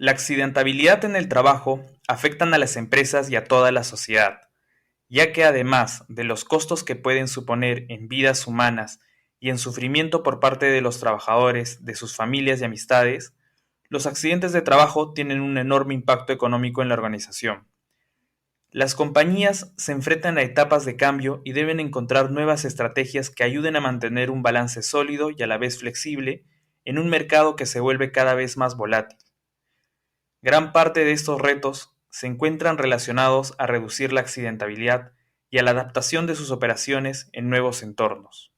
La accidentabilidad en el trabajo afectan a las empresas y a toda la sociedad, ya que además de los costos que pueden suponer en vidas humanas y en sufrimiento por parte de los trabajadores, de sus familias y amistades, los accidentes de trabajo tienen un enorme impacto económico en la organización. Las compañías se enfrentan a etapas de cambio y deben encontrar nuevas estrategias que ayuden a mantener un balance sólido y a la vez flexible en un mercado que se vuelve cada vez más volátil. Gran parte de estos retos se encuentran relacionados a reducir la accidentabilidad y a la adaptación de sus operaciones en nuevos entornos.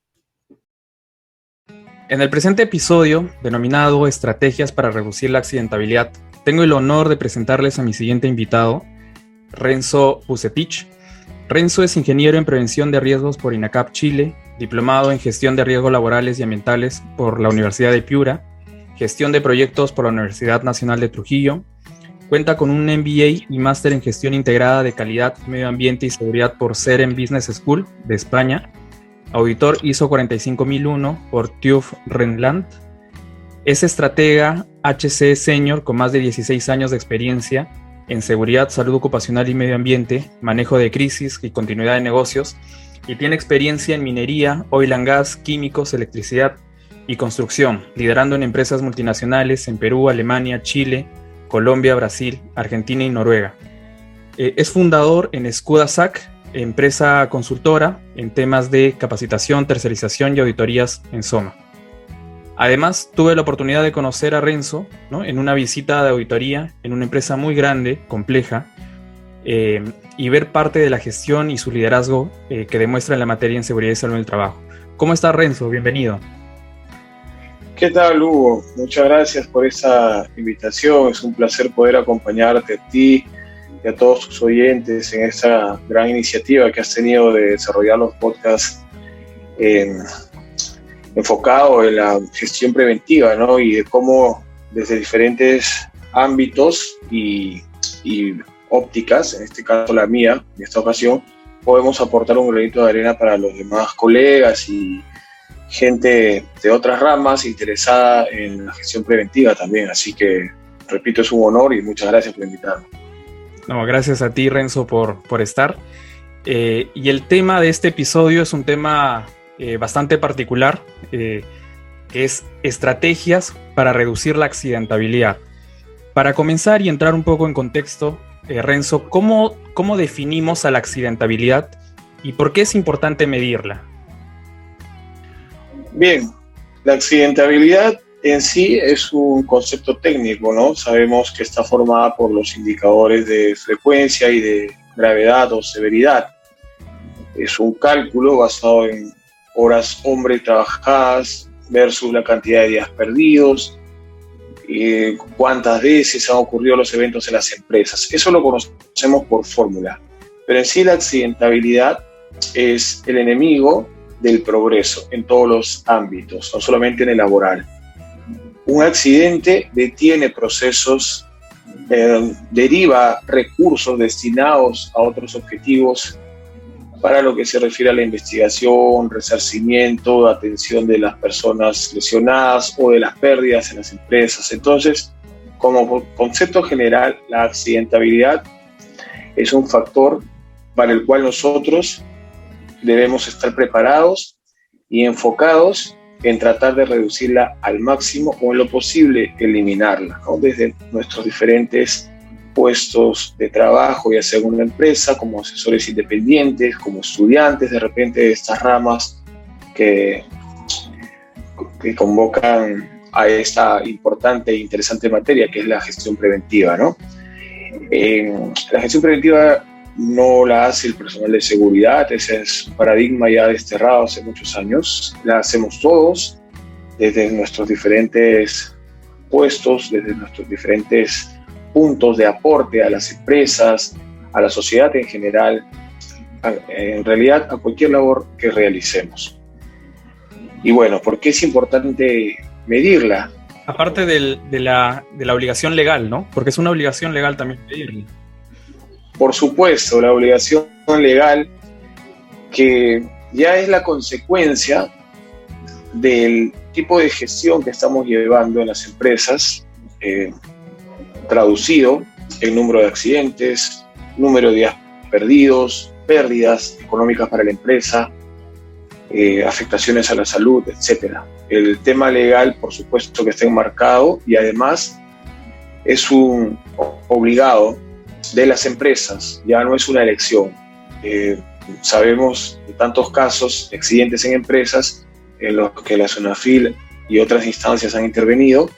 En el presente episodio, denominado Estrategias para reducir la accidentabilidad, tengo el honor de presentarles a mi siguiente invitado, Renzo Pucetich. Renzo es ingeniero en prevención de riesgos por INACAP Chile, diplomado en gestión de riesgos laborales y ambientales por la Universidad de Piura, gestión de proyectos por la Universidad Nacional de Trujillo. Cuenta con un MBA y máster en gestión integrada de calidad, medio ambiente y seguridad por CEREN Business School de España. Auditor ISO 45001 por TÜV Rheinland. Es estratega HC Senior con más de 16 años de experiencia en seguridad, salud ocupacional y medio ambiente, manejo de crisis y continuidad de negocios, y tiene experiencia en minería, oil and gas, químicos, electricidad y construcción, liderando en empresas multinacionales en Perú, Alemania, Chile, Colombia, Brasil, Argentina y Noruega. Es fundador en SCUDA-SAC, empresa consultora en temas de capacitación, tercerización y auditorías en SOMA. Además, tuve la oportunidad de conocer a Renzo, ¿no?, en una visita de auditoría en una empresa muy grande, compleja, y ver parte de la gestión y su liderazgo que demuestra en la materia en seguridad y salud en el trabajo. ¿Cómo está, Renzo? Bienvenido. ¿Qué tal, Hugo? Muchas gracias por esa invitación. Es un placer poder acompañarte a ti y a todos tus oyentes en esta gran iniciativa que has tenido de desarrollar los podcasts enfocado en la gestión preventiva, ¿no? Y de cómo desde diferentes ámbitos y ópticas, en este caso la mía, en esta ocasión, podemos aportar un granito de arena para los demás colegas y gente de otras ramas interesada en la gestión preventiva también. Así que, repito, es un honor y muchas gracias por invitarme. No, gracias a ti, Renzo, por estar. Y el tema de este episodio es un tema bastante particular, que es estrategias para reducir la accidentabilidad. Para comenzar y entrar un poco en contexto, Renzo, ¿cómo definimos a la accidentabilidad y por qué es importante medirla? Bien, la accidentabilidad en sí es un concepto técnico, ¿no? Sabemos que está formada por los indicadores de frecuencia y de gravedad o severidad. Es un cálculo basado en horas hombre trabajadas versus la cantidad de días perdidos, cuántas veces han ocurrido los eventos en las empresas. Eso lo conocemos por fórmula, pero en sí la accidentabilidad es el enemigo del progreso en todos los ámbitos, no solamente en el laboral. Un accidente detiene procesos, deriva recursos destinados a otros objetivos para lo que se refiere a la investigación, resarcimiento, atención de las personas lesionadas o de las pérdidas en las empresas. Entonces, como concepto general, la accidentabilidad es un factor para el cual nosotros debemos estar preparados y enfocados en tratar de reducirla al máximo o en lo posible eliminarla, ¿no? Desde nuestros diferentes puestos de trabajo, ya sea en una empresa, como asesores independientes, como estudiantes de repente de estas ramas que convocan a esta importante e interesante materia que es la gestión preventiva, ¿no? La gestión preventiva no la hace el personal de seguridad, ese es un paradigma ya desterrado hace muchos años. La hacemos todos desde nuestros diferentes puestos, desde nuestros diferentes puntos de aporte a las empresas, a la sociedad en general, en realidad a cualquier labor que realicemos. Y bueno, ¿por qué es importante medirla? Aparte de la obligación legal, ¿no? Porque es una obligación legal también medirla. Por supuesto, la obligación legal que ya es la consecuencia del tipo de gestión que estamos llevando en las empresas, traducido en número de accidentes, número de días perdidos, pérdidas económicas para la empresa, afectaciones a la salud, etcétera. El tema legal, por supuesto, que está enmarcado y además es un obligado de las empresas, ya no es una elección. Sabemos de tantos casos de accidentes en empresas en los que la SUNAFIL y otras instancias han intervenido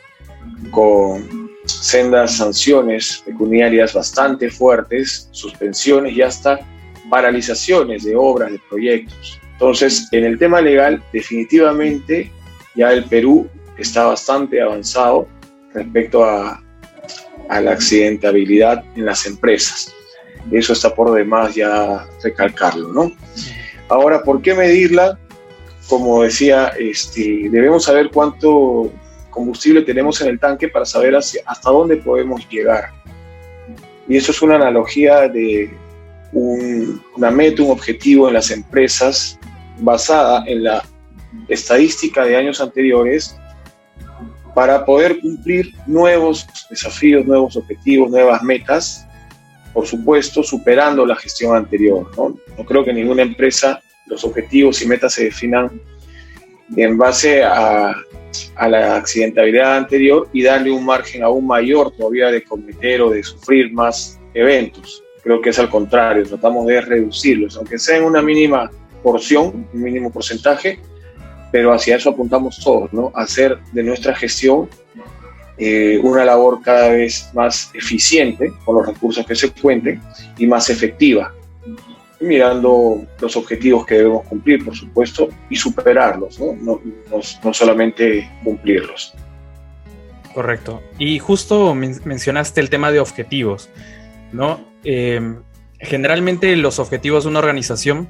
con sendas sanciones pecuniarias bastante fuertes, suspensiones y hasta paralizaciones de obras, de proyectos. Entonces, en el tema legal, definitivamente ya el Perú está bastante avanzado respecto a la accidentabilidad en las empresas. Eso está por demás ya recalcarlo, ¿no? Ahora, ¿por qué medirla? Como decía, debemos saber cuánto combustible tenemos en el tanque para saber hasta dónde podemos llegar. Y eso es una analogía de una meta, un objetivo en las empresas basada en la estadística de años anteriores para poder cumplir nuevos desafíos, nuevos objetivos, nuevas metas, por supuesto, superando la gestión anterior, ¿no? No creo que ninguna empresa los objetivos y metas se definan en base a la accidentabilidad anterior y darle un margen aún mayor todavía de cometer o de sufrir más eventos. Creo que es al contrario, tratamos de reducirlos, aunque sea en una mínima porción, un mínimo porcentaje, pero hacia eso apuntamos todos, ¿no? Hacer de nuestra gestión una labor cada vez más eficiente con los recursos que se cuenten y más efectiva, mirando los objetivos que debemos cumplir, por supuesto, y superarlos, ¿no? No solamente cumplirlos. Correcto. Y justo mencionaste el tema de objetivos, ¿no? Generalmente los objetivos de una organización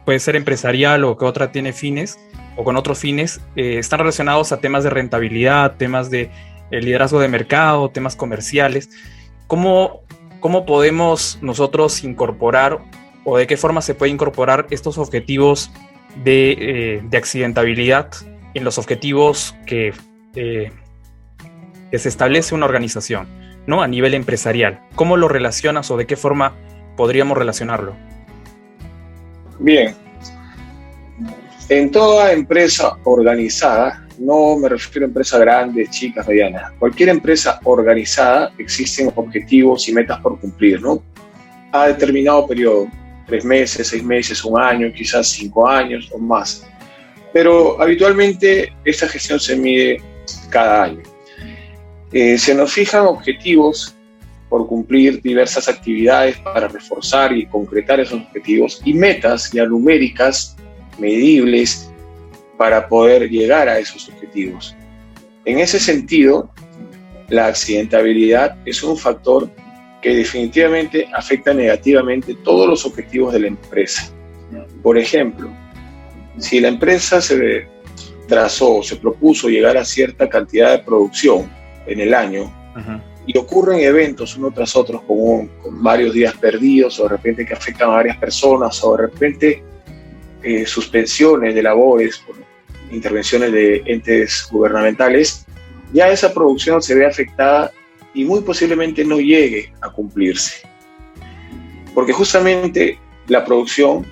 puede ser empresarial o que otra tiene fines o con otros fines, están relacionados a temas de rentabilidad, temas de liderazgo de mercado, temas comerciales. ¿Cómo podemos nosotros incorporar o de qué forma se puede incorporar estos objetivos de accidentabilidad en los objetivos que se establece una organización, ¿no? A nivel empresarial? ¿Cómo lo relacionas o de qué forma podríamos relacionarlo? Bien. En toda empresa organizada, no me refiero a empresas grandes, chicas, medianas, cualquier empresa organizada existen objetivos y metas por cumplir, ¿no? A determinado periodo, 3 meses, 6 meses, 1 año, quizás 5 años o más. Pero habitualmente esta gestión se mide cada año. Se nos fijan objetivos por cumplir diversas actividades para reforzar y concretar esos objetivos y metas ya numéricas, medibles, para poder llegar a esos objetivos. En ese sentido, la accidentabilidad es un factor que definitivamente afecta negativamente todos los objetivos de la empresa. Por ejemplo, si la empresa se trazó, se propuso llegar a cierta cantidad de producción en el año, uh-huh, y ocurren eventos uno tras otro con varios días perdidos o de repente que afectan a varias personas o de repente suspensiones de labores por intervenciones de entes gubernamentales, ya esa producción se ve afectada y muy posiblemente no llegue a cumplirse. Porque justamente la producción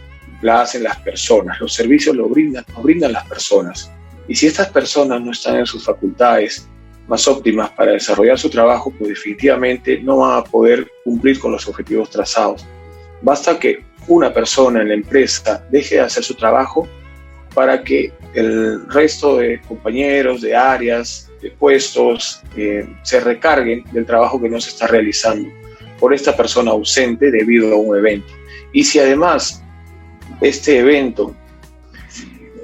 la hacen las personas, los servicios lo brindan las personas. Y si estas personas no están en sus facultades más óptimas para desarrollar su trabajo, pues definitivamente no van a poder cumplir con los objetivos trazados. Basta que una persona en la empresa deje de hacer su trabajo para que el resto de compañeros, de áreas, de puestos, se recarguen del trabajo que no se está realizando por esta persona ausente debido a un evento. Y si además este evento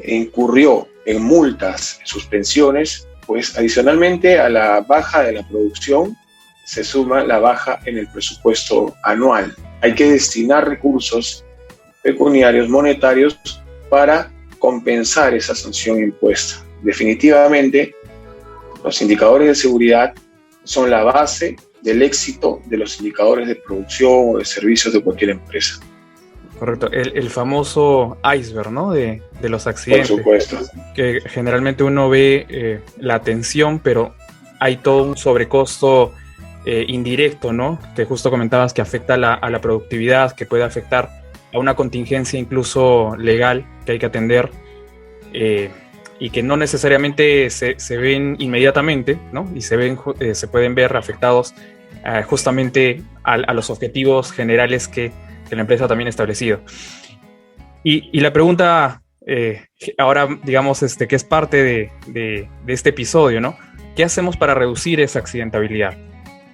incurrió en multas, en suspensiones, pues adicionalmente a la baja de la producción se suma la baja en el presupuesto anual. Hay que destinar recursos pecuniarios, monetarios, para compensar esa sanción impuesta. Definitivamente, los indicadores de seguridad son la base del éxito de los indicadores de producción o de servicios de cualquier empresa. Correcto, el famoso iceberg, ¿no? De los accidentes. Por supuesto. Que generalmente uno ve la atención, pero hay todo un sobrecosto indirecto, ¿no? Que justo comentabas que afecta a la productividad, que puede afectar a una contingencia incluso legal que hay que atender, y que no necesariamente se ven inmediatamente, ¿no? Y se pueden ver afectados justamente a los objetivos generales que la empresa también ha establecido. Y la pregunta, ahora digamos, que es parte de este episodio, ¿no? ¿Qué hacemos para reducir esa accidentabilidad?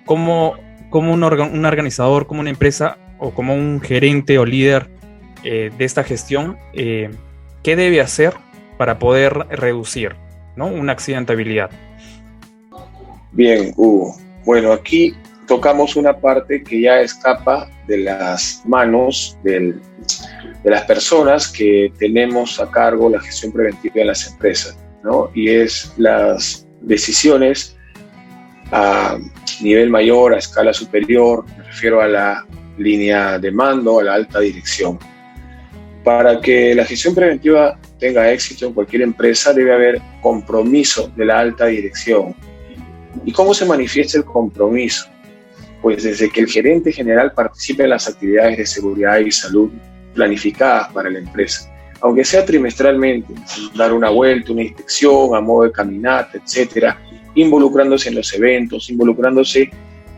¿Cómo un organizador, como una empresa o como un gerente o líder de esta gestión, qué debe hacer para poder reducir, ¿no?, una accidentabilidad? Bien, Hugo. Bueno, aquí tocamos una parte que ya escapa de las manos de las personas que tenemos a cargo la gestión preventiva en las empresas, ¿no? Y es las decisiones a nivel mayor, a escala superior, me refiero a la línea de mando, a la alta dirección. Para que la gestión preventiva tenga éxito en cualquier empresa debe haber compromiso de la alta dirección. ¿Y cómo se manifiesta el compromiso? Pues desde que el gerente general participe en las actividades de seguridad y salud planificadas para la empresa, aunque sea trimestralmente, dar una vuelta, una inspección a modo de caminata, etcétera, involucrándose en los eventos, involucrándose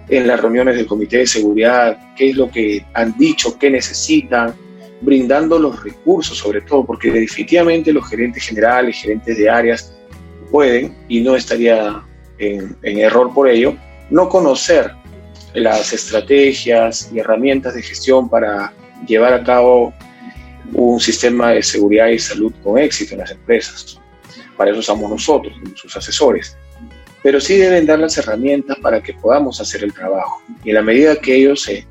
en las reuniones del comité de seguridad, qué es lo que han dicho, qué necesitan, brindando los recursos sobre todo, porque definitivamente los gerentes generales, gerentes de áreas pueden, y no estaría en error por ello, no conocer las estrategias y herramientas de gestión para llevar a cabo un sistema de seguridad y salud con éxito en las empresas. Para eso somos nosotros, sus asesores. Pero sí deben dar las herramientas para que podamos hacer el trabajo. Y en la medida que ellos se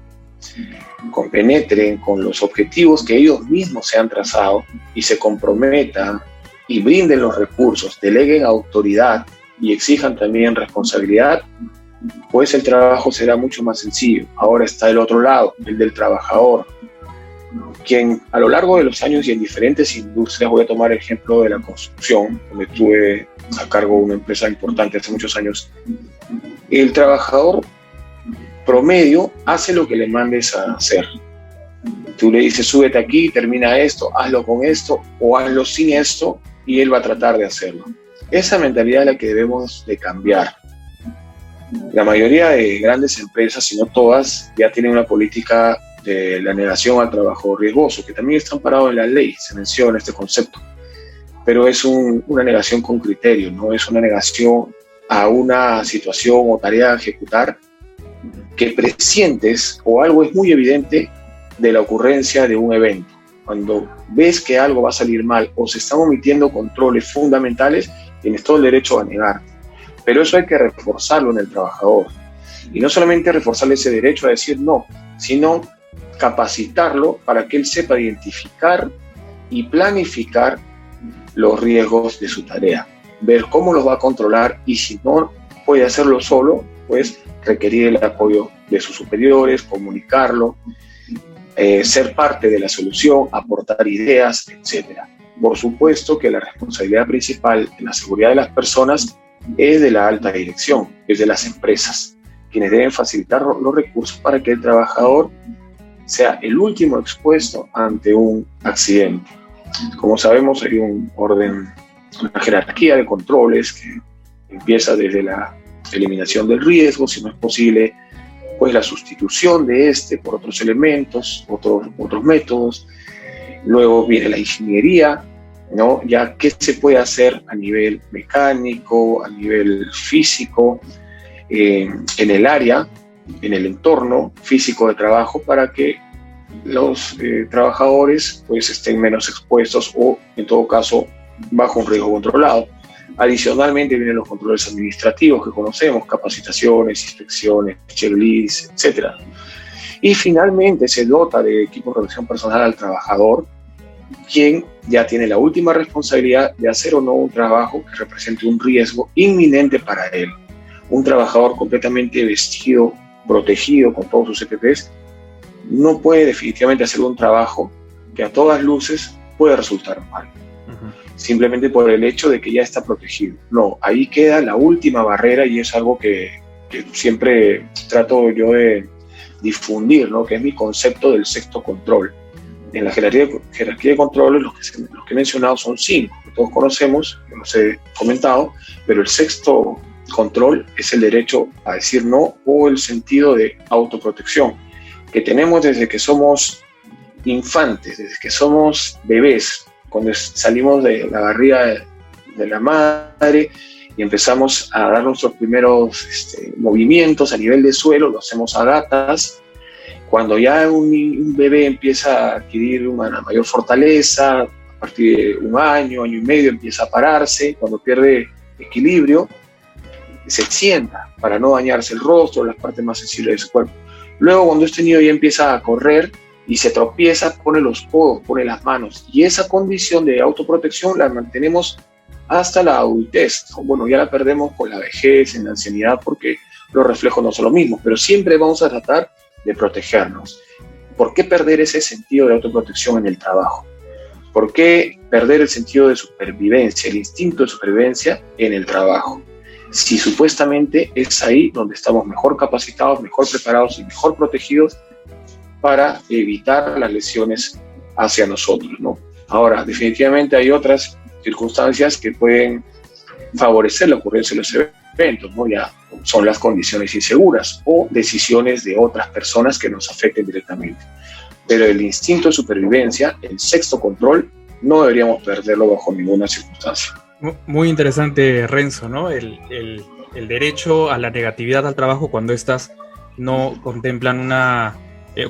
compenetren con los objetivos que ellos mismos se han trazado y se comprometan y brinden los recursos, deleguen autoridad y exijan también responsabilidad, pues el trabajo será mucho más sencillo. Ahora está el otro lado, el del trabajador, quien a lo largo de los años y en diferentes industrias, voy a tomar el ejemplo de la construcción, donde tuve a cargo una empresa importante hace muchos años, el trabajador promedio hace lo que le mandes a hacer. Tú le dices, súbete aquí, termina esto, hazlo con esto o hazlo sin esto, y él va a tratar de hacerlo. Esa mentalidad es la que debemos de cambiar. La mayoría de grandes empresas, si no todas, ya tienen una política de la negación al trabajo riesgoso, que también está amparado en la ley, se menciona este concepto, pero es una negación con criterio, no es una negación a una situación o tarea a ejecutar que presientes o algo es muy evidente de la ocurrencia de un evento. Cuando ves que algo va a salir mal o se están omitiendo controles fundamentales, tienes todo el derecho a negarte. Pero eso hay que reforzarlo en el trabajador. Y no solamente reforzarle ese derecho a decir no, sino capacitarlo para que él sepa identificar y planificar los riesgos de su tarea, ver cómo los va a controlar, y si no puede hacerlo solo, pues requerir el apoyo de sus superiores, comunicarlo, ser parte de la solución, aportar ideas, etc. Por supuesto que la responsabilidad principal en la seguridad de las personas es de la alta dirección, es de las empresas, quienes deben facilitar los recursos para que el trabajador sea el último expuesto ante un accidente. Como sabemos, hay un orden, una jerarquía de controles que empieza desde la eliminación del riesgo, si no es posible, pues la sustitución de este por otros elementos, otros métodos. Luego viene la ingeniería, ¿no? Ya qué se puede hacer a nivel mecánico, a nivel físico, en el área, en el entorno físico de trabajo, para que los trabajadores pues estén menos expuestos o, en todo caso, bajo un riesgo controlado. Adicionalmente vienen los controles administrativos que conocemos, capacitaciones, inspecciones, checklists, etc. Y finalmente se dota de equipo de protección personal al trabajador, quien ya tiene la última responsabilidad de hacer o no un trabajo que represente un riesgo inminente para él. Un trabajador completamente vestido, protegido con todos sus EPPs, no puede definitivamente hacer un trabajo que a todas luces puede resultar mal. Simplemente por el hecho de que ya está protegido. No, ahí queda la última barrera, y es algo que que siempre trato yo de difundir, ¿no? Que es mi concepto del sexto control. En la jerarquía de controles, los que he mencionado son 5, que todos conocemos, que los he comentado, pero el sexto control es el derecho a decir no o el sentido de autoprotección que tenemos desde que somos infantes, desde que somos bebés, cuando salimos de la barriga de la madre y empezamos a dar nuestros primeros movimientos a nivel de suelo, lo hacemos a gatas. Cuando ya un bebé empieza a adquirir una mayor fortaleza, a partir de un año y medio empieza a pararse, cuando pierde equilibrio, se sienta para no dañarse el rostro, las partes más sensibles de su cuerpo. Luego, cuando este niño ya empieza a correr y se tropieza, pone los codos, pone las manos. Y esa condición de autoprotección la mantenemos hasta la adultez. Bueno, ya la perdemos con la vejez, en la ancianidad, porque los reflejos no son los mismos, pero siempre vamos a tratar de protegernos. ¿Por qué perder ese sentido de autoprotección en el trabajo? ¿Por qué perder el sentido de supervivencia, el instinto de supervivencia en el trabajo? Si supuestamente es ahí donde estamos mejor capacitados, mejor preparados y mejor protegidos para evitar las lesiones hacia nosotros, ¿no? Ahora, definitivamente hay otras circunstancias que pueden favorecer la ocurrencia de los eventos, ¿no? Ya son las condiciones inseguras o decisiones de otras personas que nos afecten directamente. Pero el instinto de supervivencia, el sexto control, no deberíamos perderlo bajo ninguna circunstancia. Muy interesante, Renzo, ¿no? El derecho a la negatividad al trabajo cuando éstas no contemplan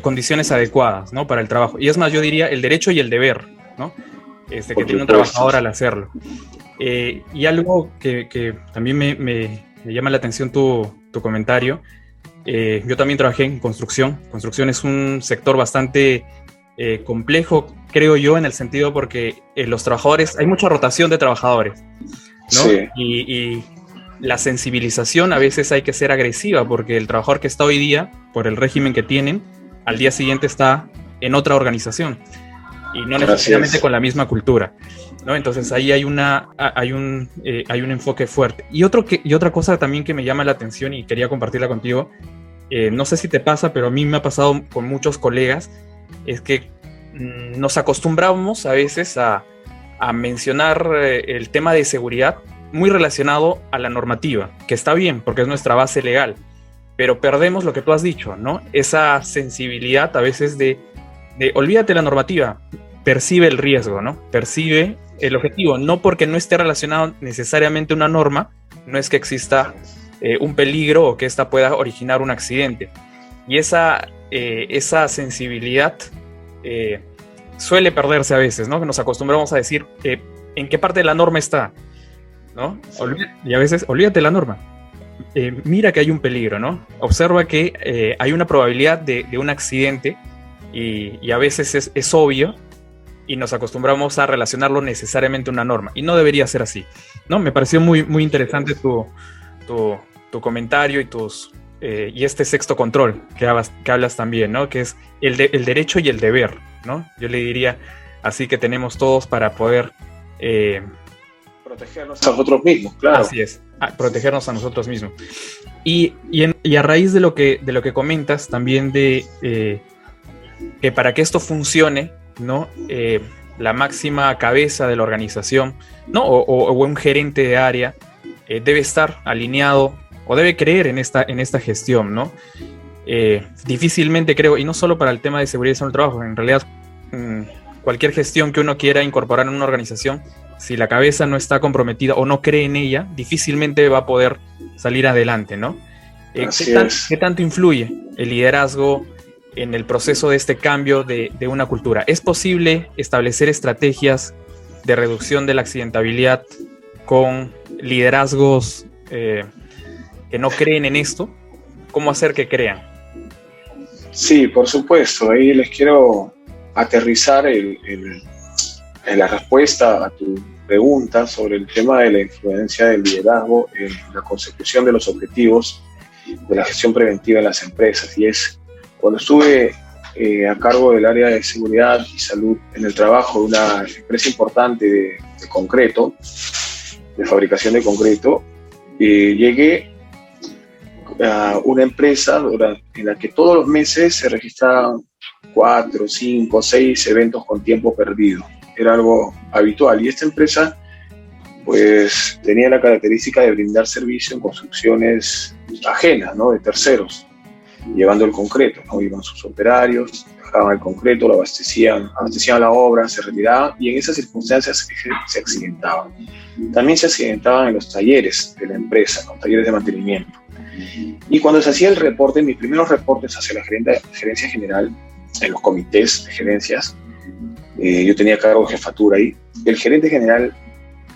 condiciones adecuadas, ¿no? Para el trabajo. Y es más, yo diría el derecho y el deber, ¿no? Que tiene un trabajador al hacerlo. Y algo que también me llama la atención tu comentario. Yo también trabajé en construcción. Construcción es un sector bastante complejo, creo yo, en el sentido porque los trabajadores, hay mucha rotación de trabajadores, ¿no? Sí. Y la sensibilización a veces hay que ser agresiva porque el trabajador que está hoy día, por el régimen que tienen, al día siguiente está en otra organización y no necesariamente con la misma cultura, ¿no? Entonces ahí hay un enfoque fuerte. Y otra cosa también que me llama la atención y quería compartirla contigo, no sé si te pasa, pero a mí me ha pasado con muchos colegas, es que nos acostumbramos a veces a mencionar el tema de seguridad muy relacionado a la normativa, que está bien porque es nuestra base legal, pero perdemos lo que tú has dicho, ¿no? Esa sensibilidad a veces de olvídate la normativa, percibe el riesgo, ¿no? Percibe el objetivo, no porque no esté relacionado necesariamente una norma, no es que exista un peligro o que ésta pueda originar un accidente. Y esa sensibilidad suele perderse a veces, ¿no? Que nos acostumbramos a decir en qué parte de la norma está, ¿no? Y a veces, olvídate la norma. Mira que hay un peligro, ¿no? Observa que hay una probabilidad de un accidente y a veces es obvio y nos acostumbramos a relacionarlo necesariamente a una norma. Y no debería ser así, ¿no? Me pareció muy, muy interesante tu comentario y este sexto control que hablas también, ¿no? Que es el derecho y el deber, ¿no? Yo le diría así que tenemos todos para poder protegernos a nosotros mismos, claro. Así es, protegernos a nosotros mismos. Y a raíz de lo que comentas también de que para que esto funcione, ¿no? La máxima cabeza de la organización, ¿no? O un gerente de área debe estar alineado o debe creer en esta gestión, ¿no? Difícilmente creo, y no solo para el tema de seguridad en el trabajo, en realidad cualquier gestión que uno quiera incorporar en una organización, si la cabeza no está comprometida o no cree en ella, difícilmente va a poder salir adelante, ¿no? ¿Qué tanto influye el liderazgo en el proceso de este cambio de una cultura? ¿Es posible establecer estrategias de reducción de la accidentabilidad con liderazgos que no creen en esto? ¿Cómo hacer que crean? Sí, por supuesto. Ahí les quiero aterrizar en la respuesta a tu pregunta sobre el tema de la influencia del liderazgo en la consecución de los objetivos de la gestión preventiva en las empresas. Y es cuando estuve a cargo del área de seguridad y salud en el trabajo de una empresa importante de concreto, de fabricación de concreto, llegué una empresa en la que todos los meses se registraban 4, 5, 6 eventos con tiempo perdido. Era algo habitual. Y esta empresa pues tenía la característica de brindar servicio en construcciones ajenas, ¿no? De terceros, llevando el concreto, ¿no? Iban sus operarios, dejaban el concreto, lo abastecían la obra, se retiraban y en esas circunstancias se accidentaban. También se accidentaban en los talleres de la empresa, ¿no? Talleres de mantenimiento. Y cuando se hacía el reporte, mis primeros reportes hacia la gerencia general, en los comités de gerencias, yo tenía cargo de jefatura ahí, el gerente general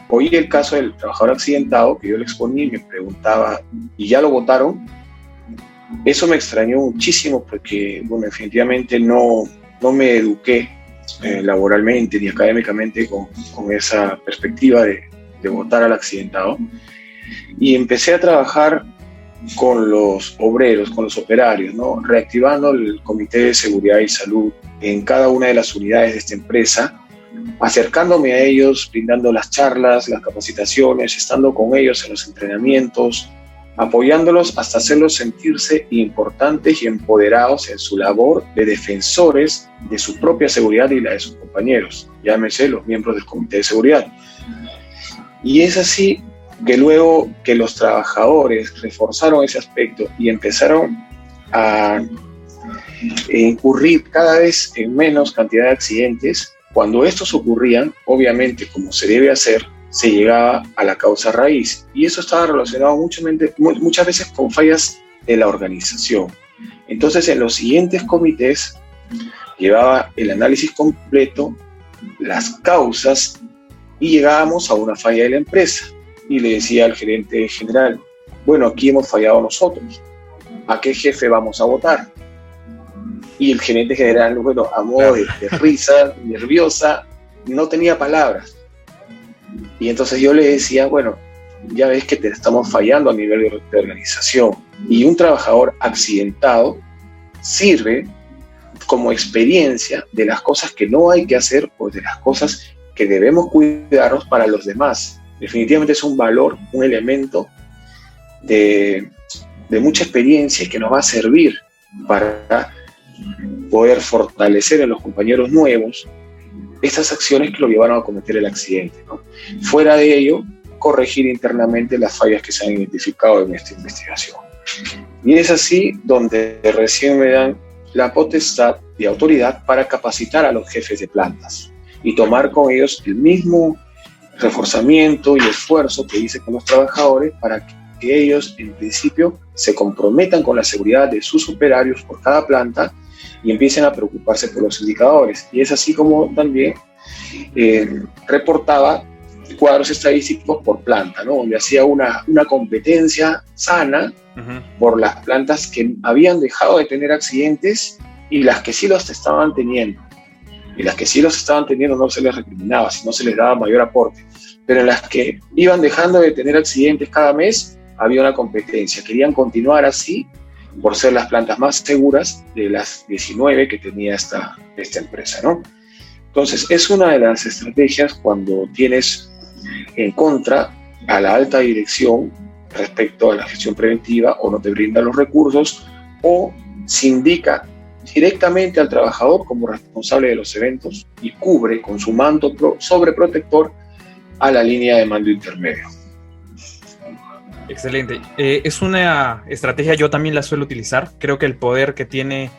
oía el caso del trabajador accidentado que yo le exponía y me preguntaba, ¿y ya lo votaron? Eso me extrañó muchísimo porque, bueno, definitivamente no me eduqué laboralmente ni académicamente con esa perspectiva de votar al accidentado. Y empecé a trabajar con los obreros, con los operarios, ¿no? Reactivando el Comité de Seguridad y Salud en cada una de las unidades de esta empresa, acercándome a ellos, brindando las charlas, las capacitaciones, estando con ellos en los entrenamientos, apoyándolos hasta hacerlos sentirse importantes y empoderados en su labor de defensores de su propia seguridad y la de sus compañeros, llámese los miembros del Comité de Seguridad. Y es así que luego que los trabajadores reforzaron ese aspecto y empezaron a incurrir cada vez en menos cantidad de accidentes, cuando estos ocurrían, obviamente, como se debe hacer, se llegaba a la causa raíz. Y eso estaba relacionado muchas veces con fallas de la organización. Entonces, en los siguientes comités, llevaba el análisis completo, las causas, y llegábamos a una falla de la empresa. Y le decía al gerente general, bueno, aquí hemos fallado nosotros. ¿A qué jefe vamos a votar? Y el gerente general, bueno, a modo de risa, nerviosa, no tenía palabras. Y entonces yo le decía, bueno, ya ves que te estamos fallando a nivel de organización. Y un trabajador accidentado sirve como experiencia de las cosas que no hay que hacer o de las cosas que debemos cuidarnos para los demás. Definitivamente es un valor, un elemento de mucha experiencia y que nos va a servir para poder fortalecer en los compañeros nuevos estas acciones que lo llevaron a cometer el accidente, ¿no? Fuera de ello, corregir internamente las fallas que se han identificado en esta investigación. Y es así donde recién me dan la potestad y autoridad para capacitar a los jefes de plantas y tomar con ellos el mismo reforzamiento y esfuerzo que hice con los trabajadores para que ellos, en principio, se comprometan con la seguridad de sus operarios por cada planta y empiecen a preocuparse por los indicadores. Y es así como también reportaba cuadros estadísticos por planta, ¿no? Donde hacía una competencia sana por las plantas que habían dejado de tener accidentes y las que sí los estaban teniendo. Y las que sí los estaban teniendo no se les recriminaba, sino se les daba mayor aporte. Pero en las que iban dejando de tener accidentes cada mes, había una competencia. Querían continuar así por ser las plantas más seguras de las 19 que tenía esta empresa, ¿no? Entonces, es una de las estrategias cuando tienes en contra a la alta dirección respecto a la gestión preventiva o no te brinda los recursos o se indica directamente al trabajador como responsable de los eventos y cubre con su manto sobreprotector a la línea de mando intermedio. Excelente. Es una estrategia, yo también la suelo utilizar. Creo que el poder que tiene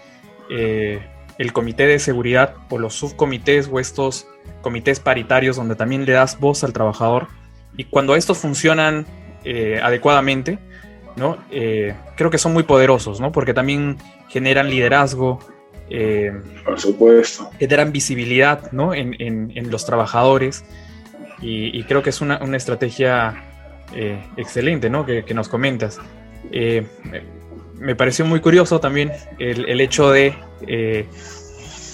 el comité de seguridad o los subcomités o estos comités paritarios donde también le das voz al trabajador y cuando estos funcionan adecuadamente, ¿no? Creo que son muy poderosos, ¿no? Porque también generan liderazgo, por supuesto, generan visibilidad, ¿no? en los trabajadores y creo que es una estrategia excelente, ¿no? que nos comentas. Me pareció muy curioso también el hecho de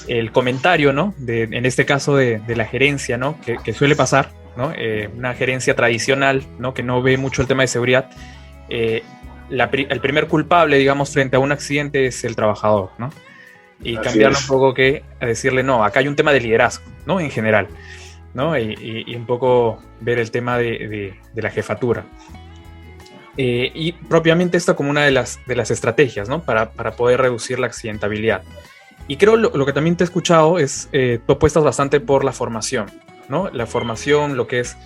el comentario, ¿no? En este caso de la gerencia, ¿no? que suele pasar, ¿no? Una gerencia tradicional, ¿no? que no ve mucho el tema de seguridad. El primer culpable, digamos, frente a un accidente es el trabajador, ¿no? Y así cambiarlo es. un poco a decirle, no, acá hay un tema de liderazgo, ¿no? En general, ¿no? Y un poco ver el tema de la jefatura. y propiamente esta como una de las estrategias, ¿no? Para poder reducir la accidentabilidad. Y creo lo que también te he escuchado es, tú apuestas bastante por la formación, ¿no? La formación, lo que es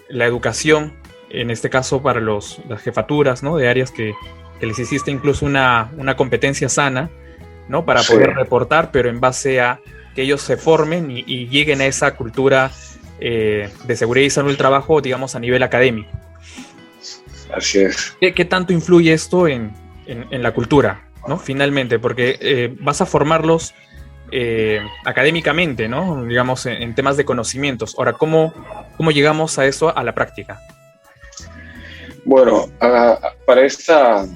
la educación, en este caso para las jefaturas, ¿no? De áreas que les hiciste incluso una competencia sana, ¿no? Para poder reportar, pero en base a que ellos se formen y lleguen a esa cultura de seguridad y salud del trabajo, digamos, a nivel académico. Así es. ¿Qué tanto influye esto en la cultura, ¿no? Finalmente, porque vas a formarlos académicamente, ¿no? Digamos, en temas de conocimientos. Ahora, ¿cómo llegamos a eso a la práctica? Bueno, para esta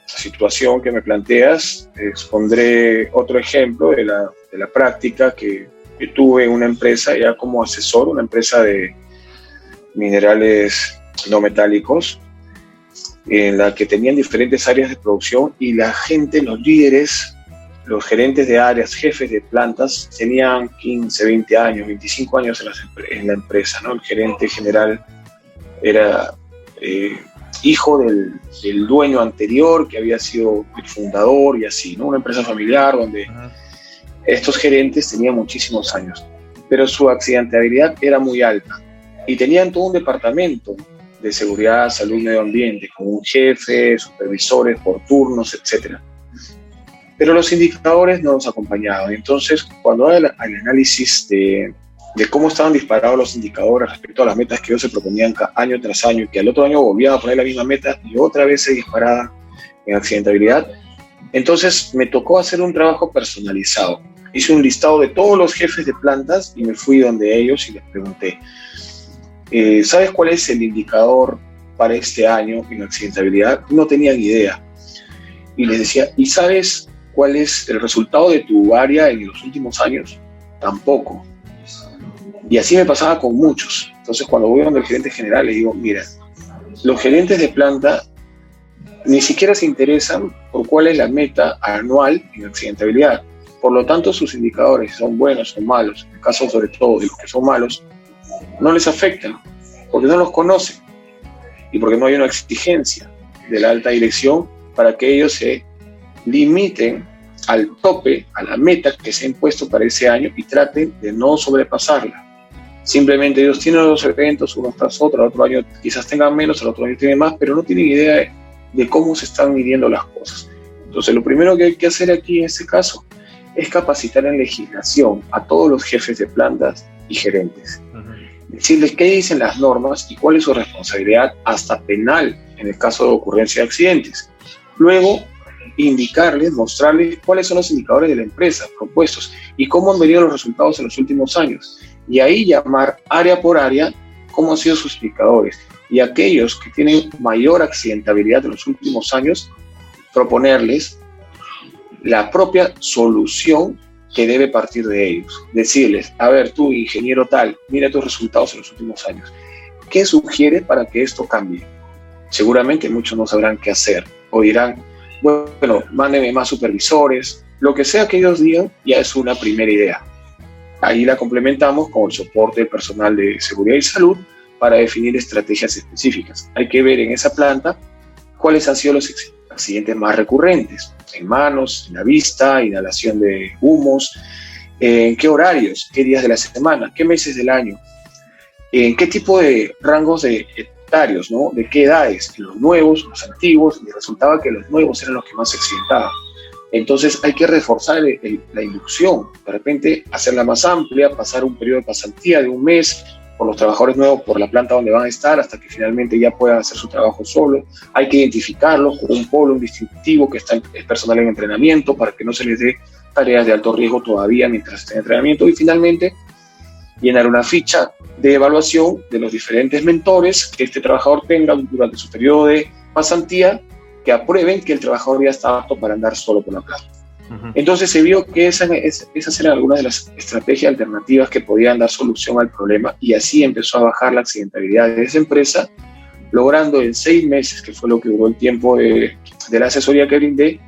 situación que me planteas, expondré otro ejemplo de la práctica que tuve en una empresa ya como asesor, una empresa de minerales no metálicos, en la que tenían diferentes áreas de producción y la gente, los líderes, los gerentes de áreas, jefes de plantas, tenían 15, 20 años, 25 años en la empresa, ¿no? El gerente general era hijo del dueño anterior, que había sido el fundador y así, ¿no? Una empresa familiar donde estos gerentes tenían muchísimos años, pero su accidentabilidad era muy alta y tenían todo un departamento de seguridad, salud, medio ambiente, con un jefe, supervisores por turnos, etc. Pero los indicadores no nos acompañaban. Entonces, cuando hago el análisis de cómo estaban disparados los indicadores respecto a las metas que ellos se proponían año tras año, y que al otro año volvían a poner la misma meta y otra vez se disparaba en accidentabilidad, entonces me tocó hacer un trabajo personalizado. Hice un listado de todos los jefes de plantas y me fui donde ellos y les pregunté, ¿sabes cuál es el indicador para este año en accidentabilidad? No tenían idea. Y les decía, ¿y sabes cuál es el resultado de tu área en los últimos años? Tampoco. Y así me pasaba con muchos. Entonces, cuando voy donde el gerente general, le digo, mira, los gerentes de planta ni siquiera se interesan por cuál es la meta anual en accidentabilidad. Por lo tanto, sus indicadores, si son buenos o malos, en el caso sobre todo de los que son malos, no les afectan, porque no los conocen y porque no hay una exigencia de la alta dirección para que ellos se limiten al tope, a la meta que se ha impuesto para ese año y traten de no sobrepasarla. Simplemente ellos tienen los eventos unos tras otros, al otro año quizás tengan menos, al otro año tienen más, pero no tienen idea de cómo se están midiendo las cosas. Entonces, lo primero que hay que hacer aquí en este caso es capacitar en legislación a todos los jefes de plantas y gerentes. Decirles qué dicen las normas y cuál es su responsabilidad, hasta penal, en el caso de ocurrencia de accidentes. Luego, indicarles, mostrarles cuáles son los indicadores de la empresa propuestos y cómo han venido los resultados en los últimos años. Y ahí llamar área por área cómo han sido sus indicadores. Y aquellos que tienen mayor accidentabilidad en los últimos años, proponerles la propia solución que debe partir de ellos. Decirles, a ver, tú, ingeniero tal, mira tus resultados en los últimos años. ¿Qué sugieres para que esto cambie? Seguramente muchos no sabrán qué hacer o dirán, bueno, mándenme más supervisores. Lo que sea que ellos digan ya es una primera idea. Ahí la complementamos con el soporte del personal de seguridad y salud para definir estrategias específicas. Hay que ver en esa planta cuáles han sido los accidentes más recurrentes, en manos, en la vista, inhalación de humos, en qué horarios, qué días de la semana, qué meses del año, en qué tipo de rangos de etarios, ¿no? De qué edades, los nuevos, los antiguos, y resultaba que los nuevos eran los que más se accidentaban. Entonces hay que reforzar la inducción, de repente hacerla más amplia, pasar un periodo de pasantía de un mes por los trabajadores nuevos por la planta donde van a estar hasta que finalmente ya puedan hacer su trabajo solo. Hay que identificarlos con un polo, un distintivo que es personal en entrenamiento para que no se les dé tareas de alto riesgo todavía mientras estén en entrenamiento. Y finalmente llenar una ficha de evaluación de los diferentes mentores que este trabajador tenga durante su periodo de pasantía, que aprueben que el trabajador ya está apto para andar solo por la planta. Entonces se vio que esas eran algunas de las estrategias alternativas que podían dar solución al problema, y así empezó a bajar la accidentabilidad de esa empresa, logrando en 6 meses, que fue lo que duró el tiempo de la asesoría que brindé,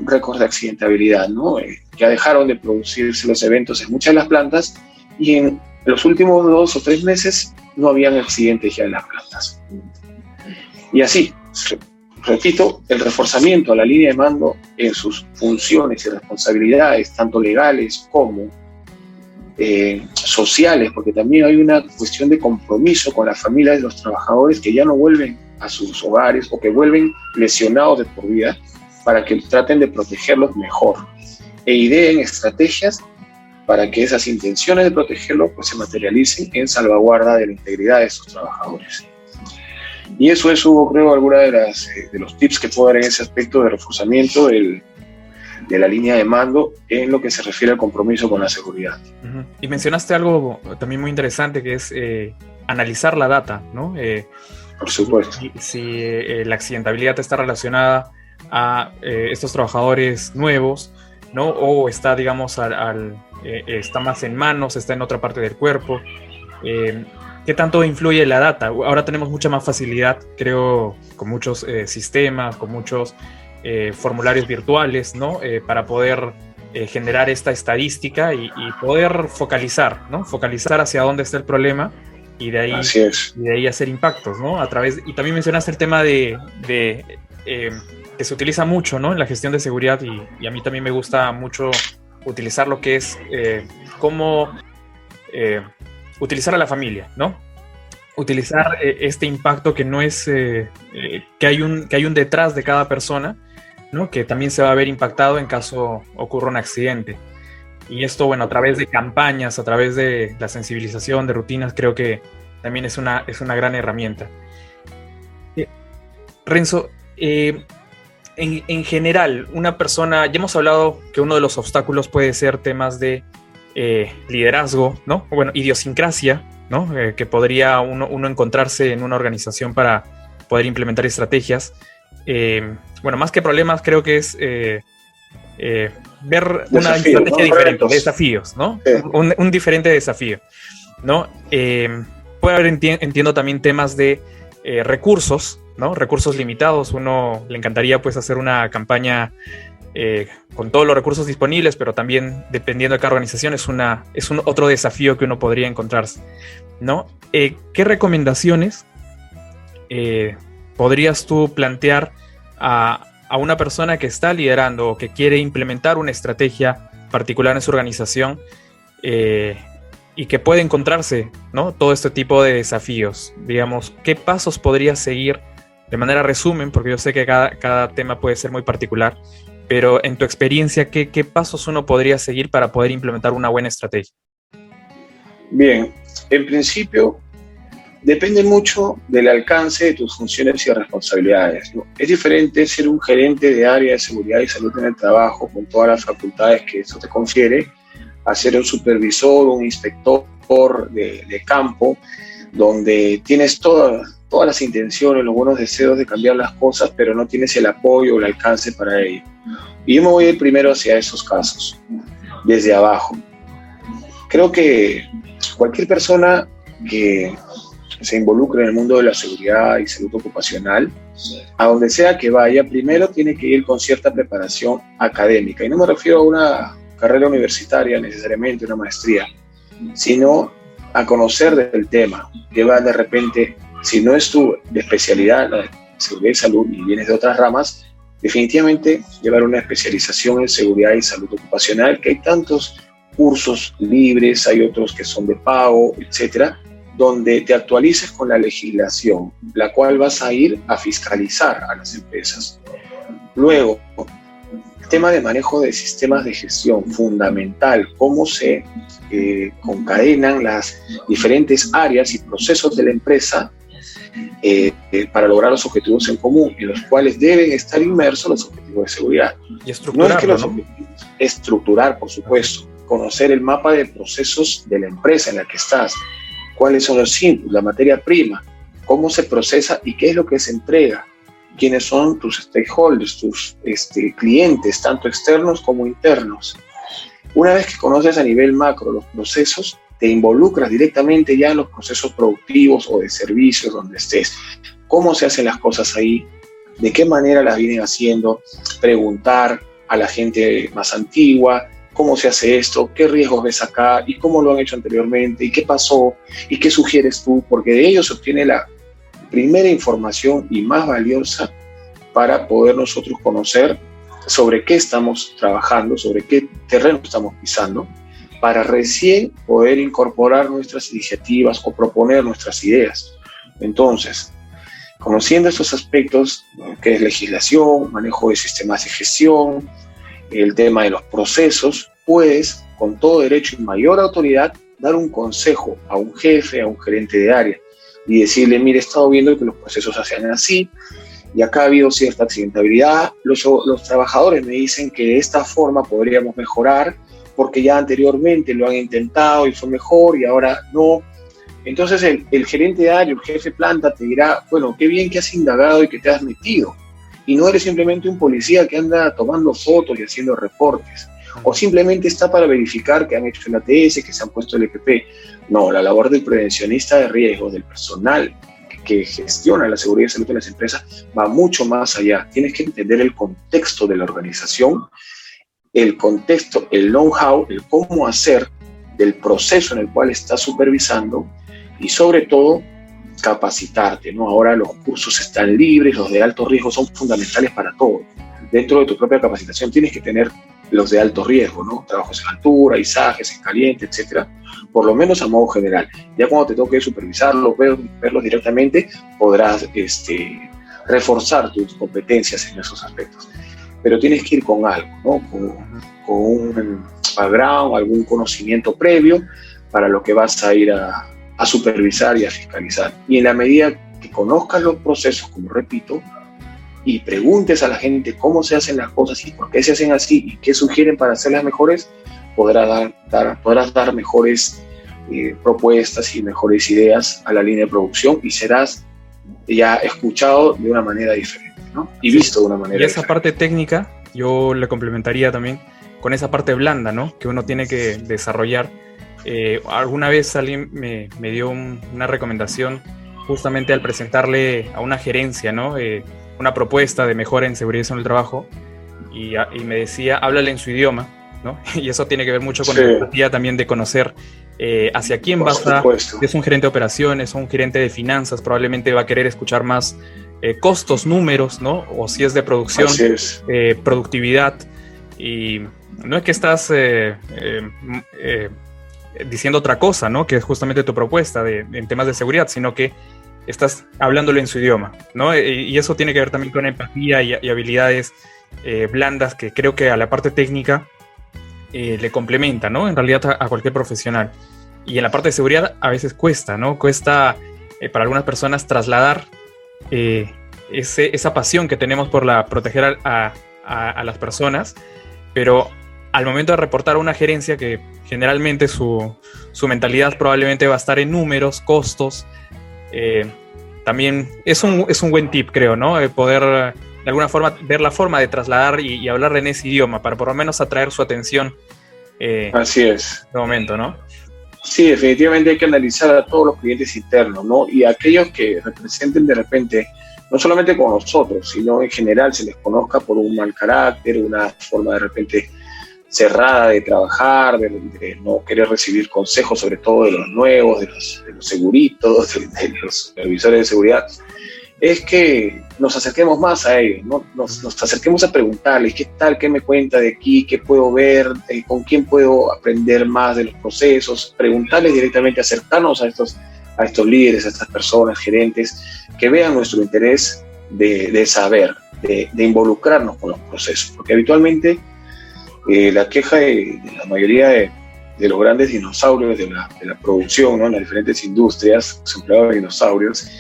récords de accidentabilidad, ¿no? Ya dejaron de producirse los eventos en muchas de las plantas y en los últimos 2 o 3 meses no habían accidentes ya en las plantas. Y así, repito, el reforzamiento a la línea de mando en sus funciones y responsabilidades, tanto legales como sociales, porque también hay una cuestión de compromiso con las familias de los trabajadores que ya no vuelven a sus hogares o que vuelven lesionados de por vida, para que traten de protegerlos mejor e ideen estrategias para que esas intenciones de protegerlos pues, se materialicen en salvaguarda de la integridad de sus trabajadores. Y eso es, Hugo, creo, alguna de los tips que puedo dar en ese aspecto de reforzamiento de la línea de mando en lo que se refiere al compromiso con la seguridad. Uh-huh. Y mencionaste algo también muy interesante, que es analizar la data, ¿no? Por supuesto. Si la accidentabilidad está relacionada a estos trabajadores nuevos, ¿no? O está, digamos, está más en manos, está en otra parte del cuerpo. ¿Qué tanto influye la data? Ahora tenemos mucha más facilidad, creo, con muchos sistemas, con muchos formularios virtuales, ¿no? Para poder generar esta estadística y poder focalizar, ¿no? Focalizar hacia dónde está el problema y de ahí hacer impactos, ¿no? Y también mencionaste el tema de que se utiliza mucho, ¿no? En la gestión de seguridad y a mí también me gusta mucho utilizar lo que es cómo utilizar a la familia, ¿no? Utilizar este impacto que no es que hay un detrás de cada persona, ¿no? Que también se va a ver impactado en caso ocurra un accidente. Y esto, bueno, a través de campañas, a través de la sensibilización, de rutinas, creo que también es una gran herramienta. Renzo, en general, una persona, ya hemos hablado que uno de los obstáculos puede ser temas de liderazgo, ¿no? Bueno, idiosincrasia, ¿no? Que podría uno encontrarse en una organización para poder implementar estrategias. Bueno, más que problemas, creo que es ver una estrategia diferente, desafíos, ¿no? Sí. Un diferente desafío, ¿no? Puede haber, entiendo, también temas de recursos, ¿no? Recursos limitados. Uno le encantaría pues hacer una campaña con todos los recursos disponibles, pero también dependiendo de cada organización es otro desafío que uno podría encontrarse, ¿no? ¿Qué recomendaciones podrías tú plantear a una persona que está liderando o que quiere implementar una estrategia particular en su organización y que puede encontrarse, ¿no? Todo este tipo de desafíos? Digamos, ¿qué pasos podría seguir de manera resumen? Porque yo sé que cada tema puede ser muy particular, pero en tu experiencia, ¿qué pasos uno podría seguir para poder implementar una buena estrategia? Bien, en principio depende mucho del alcance de tus funciones y responsabilidades, ¿no? Es diferente ser un gerente de área de seguridad y salud en el trabajo con todas las facultades que eso te confiere, a ser un supervisor, un inspector de campo, donde tienes todas las intenciones, los buenos deseos de cambiar las cosas, pero no tienes el apoyo o el alcance para ello. Y yo me voy a ir primero hacia esos casos, desde abajo. Creo que cualquier persona que se involucre en el mundo de la seguridad y salud ocupacional, a donde sea que vaya, primero tiene que ir con cierta preparación académica. Y no me refiero a una carrera universitaria necesariamente, una maestría, sino a conocer del tema, que va de repente, si no es tu especialidad, la seguridad y salud, y vienes de otras ramas, definitivamente llevar una especialización en seguridad y salud ocupacional, que hay tantos cursos libres, hay otros que son de pago, etcétera, donde te actualices con la legislación, la cual vas a ir a fiscalizar a las empresas. Luego, el tema de manejo de sistemas de gestión, fundamental, cómo se concadenan las diferentes áreas y procesos de la empresa para lograr los objetivos en común, en los cuales deben estar inmersos los objetivos de seguridad. Y estructurar, no es que los objetivos, estructurar, por supuesto, conocer el mapa de procesos de la empresa en la que estás, cuáles son los inputs, la materia prima, cómo se procesa y qué es lo que se entrega, quiénes son tus stakeholders, tus clientes, tanto externos como internos. Una vez que conoces a nivel macro los procesos, te involucras directamente ya en los procesos productivos o de servicios donde estés. ¿Cómo se hacen las cosas ahí? ¿De qué manera las vienen haciendo? Preguntar a la gente más antigua, ¿cómo se hace esto? ¿Qué riesgos ves acá? ¿Y cómo lo han hecho anteriormente? ¿Y qué pasó? ¿Y qué sugieres tú? Porque de ello se obtiene primera información y más valiosa para poder nosotros conocer sobre qué estamos trabajando, sobre qué terreno estamos pisando, para recién poder incorporar nuestras iniciativas o proponer nuestras ideas. Entonces, conociendo estos aspectos, que es legislación, manejo de sistemas de gestión, el tema de los procesos, puedes, con todo derecho y mayor autoridad, dar un consejo a un jefe, a un gerente de área, y decirle, mire, he estado viendo que los procesos se hacen así, y acá ha habido cierta accidentabilidad, los trabajadores me dicen que de esta forma podríamos mejorar, porque ya anteriormente lo han intentado y fue mejor, y ahora no. Entonces el gerente de área, el jefe de planta te dirá, bueno, qué bien que has indagado y que te has metido. Y no eres simplemente un policía que anda tomando fotos y haciendo reportes. O simplemente está para verificar que han hecho el ATS, que se han puesto el EPP. No, la labor del prevencionista de riesgos, del personal que gestiona la seguridad y salud de las empresas, va mucho más allá. Tienes que entender el contexto de la organización, el contexto, el know-how, el cómo hacer del proceso en el cual estás supervisando, y sobre todo capacitarte, ¿no? Ahora los cursos están libres, los de alto riesgo son fundamentales para todo. Dentro de tu propia capacitación tienes que tener los de alto riesgo, ¿no? Trabajos en altura, izajes, en caliente, etcétera, por lo menos a modo general. Ya cuando te toque supervisarlos, verlos directamente, podrás reforzar tus competencias en esos aspectos. Pero tienes que ir con algo, ¿no? Con un background, algún conocimiento previo para lo que vas a ir a supervisar y a fiscalizar. Y en la medida que conozcas los procesos, como repito, y preguntes a la gente cómo se hacen las cosas y por qué se hacen así y qué sugieren para hacerlas mejores, podrás dar mejores propuestas y mejores ideas a la línea de producción, y serás ya escuchado de una manera diferente, ¿no? Y visto de una manera diferente. Y esa parte técnica yo le complementaría también con esa parte blanda, ¿no? Que uno tiene que desarrollar. Alguna vez alguien me dio una recomendación justamente al presentarle a una gerencia, ¿no? Una propuesta de mejora en seguridad en el trabajo, y me decía, háblale en su idioma, ¿no? Y eso tiene que ver mucho con la empatía también de conocer hacia quién vas a... Si es un gerente de operaciones o un gerente de finanzas, probablemente va a querer escuchar más costos, números, ¿no? O si es de producción, productividad. Y no es que estás diciendo otra cosa, ¿no? Que es justamente tu propuesta en temas de seguridad, sino que estás hablándolo en su idioma, ¿no? Y eso tiene que ver también con empatía y habilidades blandas, que creo que a la parte técnica le complementa, ¿no? En realidad a cualquier profesional. Y en la parte de seguridad a veces cuesta, ¿no? Cuesta para algunas personas trasladar esa pasión que tenemos por proteger a las personas, pero al momento de reportar a una gerencia, que generalmente su mentalidad probablemente va a estar en números, costos, también es un buen tip, creo, ¿no? Poder de alguna forma ver la forma de trasladar y hablar en ese idioma para por lo menos atraer su atención. Así es. De momento, ¿no? Sí, definitivamente hay que analizar a todos los clientes internos, ¿no? Y a aquellos que representen de repente, no solamente con nosotros, sino en general se les conozca por un mal carácter, una forma de repente cerrada de trabajar, de no querer recibir consejos, sobre todo de los nuevos, de los seguritos, de los supervisores de seguridad, es que nos acerquemos más a ellos, ¿no? Nos acerquemos a preguntarles qué tal, qué me cuenta de aquí, qué puedo ver, con quién puedo aprender más de los procesos, preguntarles directamente, acercarnos a estos líderes, a estas personas, gerentes, que vean nuestro interés de saber, de involucrarnos con los procesos, porque habitualmente la queja de la mayoría de los grandes dinosaurios de la producción, ¿no? En las diferentes industrias, los empleados de dinosaurios,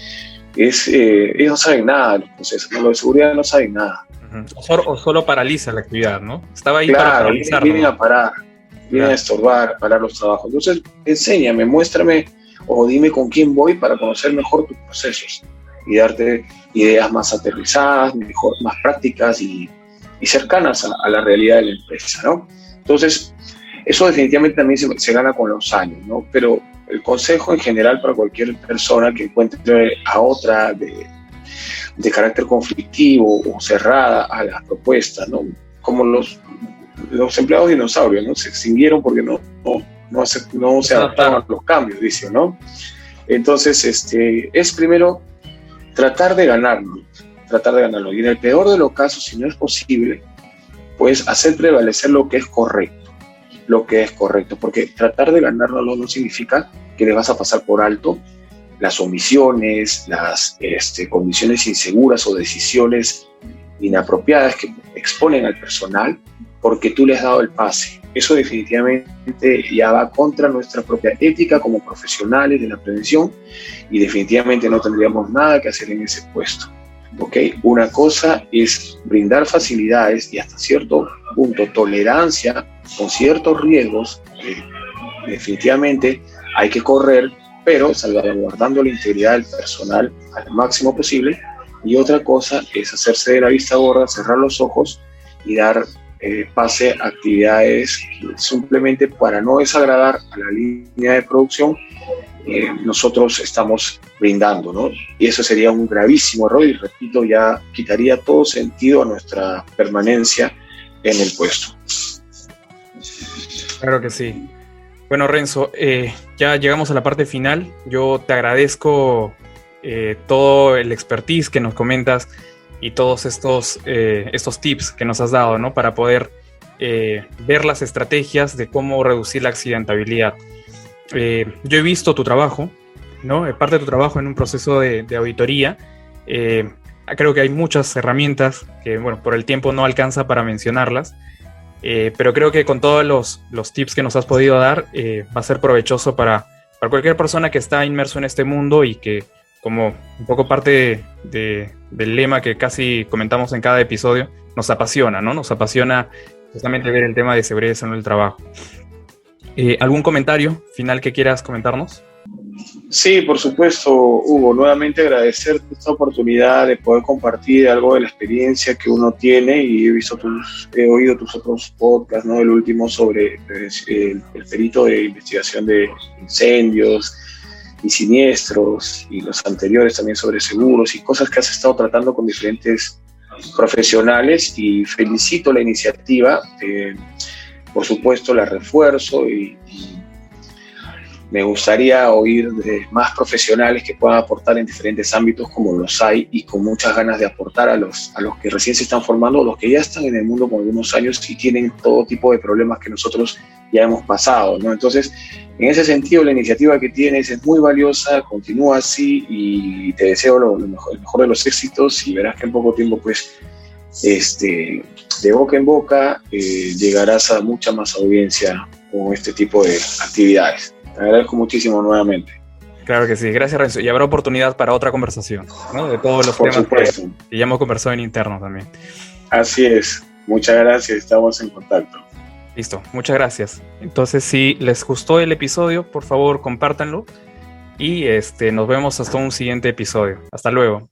ellos no saben nada de los procesos, ¿no? Los de seguridad no saben nada. O solo paraliza la actividad, ¿no? Estaba ahí para paralizar. Vienen a parar, vienen a estorbar, parar los trabajos. Entonces, enséñame, muéstrame o dime con quién voy para conocer mejor tus procesos y darte ideas más aterrizadas, más prácticas y cercanas a la realidad de la empresa, ¿no? Entonces, eso definitivamente también se gana con los años, ¿no? Pero el consejo en general para cualquier persona que encuentre a otra de carácter conflictivo o cerrada a las propuestas, ¿no? Como los empleados dinosaurios, ¿no? Se extinguieron porque no se adaptaron a los cambios, dice, ¿no? Entonces, es primero tratar de ganarlo. Y en el peor de los casos, si no es posible, pues hacer prevalecer lo que es correcto, porque tratar de ganarlo no significa que le vas a pasar por alto las omisiones, las condiciones inseguras o decisiones inapropiadas que exponen al personal porque tú le has dado el pase. Eso definitivamente ya va contra nuestra propia ética como profesionales de la prevención y definitivamente no tendríamos nada que hacer en ese puesto. ¿Okay? Una cosa es brindar facilidades y hasta cierto punto tolerancia con ciertos riesgos que definitivamente hay que correr, pero salvaguardando la integridad del personal al máximo posible. Y otra cosa es hacerse de la vista gorda, cerrar los ojos y dar pase a actividades simplemente para no desagradar a la línea de producción. Nosotros estamos brindando, ¿no? Y eso sería un gravísimo error y, repito, ya quitaría todo sentido a nuestra permanencia en el puesto. Claro que sí. Bueno, Renzo, ya llegamos a la parte final. Yo te agradezco todo el expertise que nos comentas y todos estos tips que nos has dado, ¿no? Para poder ver las estrategias de cómo reducir la accidentabilidad. Yo he visto tu trabajo, ¿no? Parte de tu trabajo en un proceso de auditoría. Creo que hay muchas herramientas que, bueno, por el tiempo no alcanza para mencionarlas, pero creo que con todos los tips que nos has podido dar va a ser provechoso para cualquier persona que está inmerso en este mundo y que, como un poco parte del lema que casi comentamos en cada episodio, nos apasiona, ¿no? Nos apasiona justamente ver el tema de seguridad en el trabajo. ¿Algún comentario final que quieras comentarnos? Sí, por supuesto, Hugo. Nuevamente agradecerte esta oportunidad de poder compartir algo de la experiencia que uno tiene, y he oído tus otros podcasts, ¿no? El último sobre el perito de investigación de incendios y siniestros, y los anteriores también sobre seguros y cosas que has estado tratando con diferentes profesionales, y felicito la iniciativa. Por supuesto, la refuerzo y me gustaría oír de más profesionales que puedan aportar en diferentes ámbitos, como los hay, y con muchas ganas de aportar a los que recién se están formando, los que ya están en el mundo con algunos años y tienen todo tipo de problemas que nosotros ya hemos pasado, ¿no? Entonces, en ese sentido, la iniciativa que tienes es muy valiosa, continúa así y te deseo el mejor de los éxitos, y verás que en poco tiempo, pues, de boca en boca llegarás a mucha más audiencia con este tipo de actividades. Te agradezco muchísimo nuevamente. Claro que sí, gracias, Renzo. Y habrá oportunidad para otra conversación, ¿no? De todos los temas que ya hemos conversado en interno también. Así es, muchas gracias, estamos en contacto. Listo, muchas gracias. Entonces, si les gustó el episodio, por favor, compártanlo y nos vemos hasta un siguiente episodio. Hasta luego.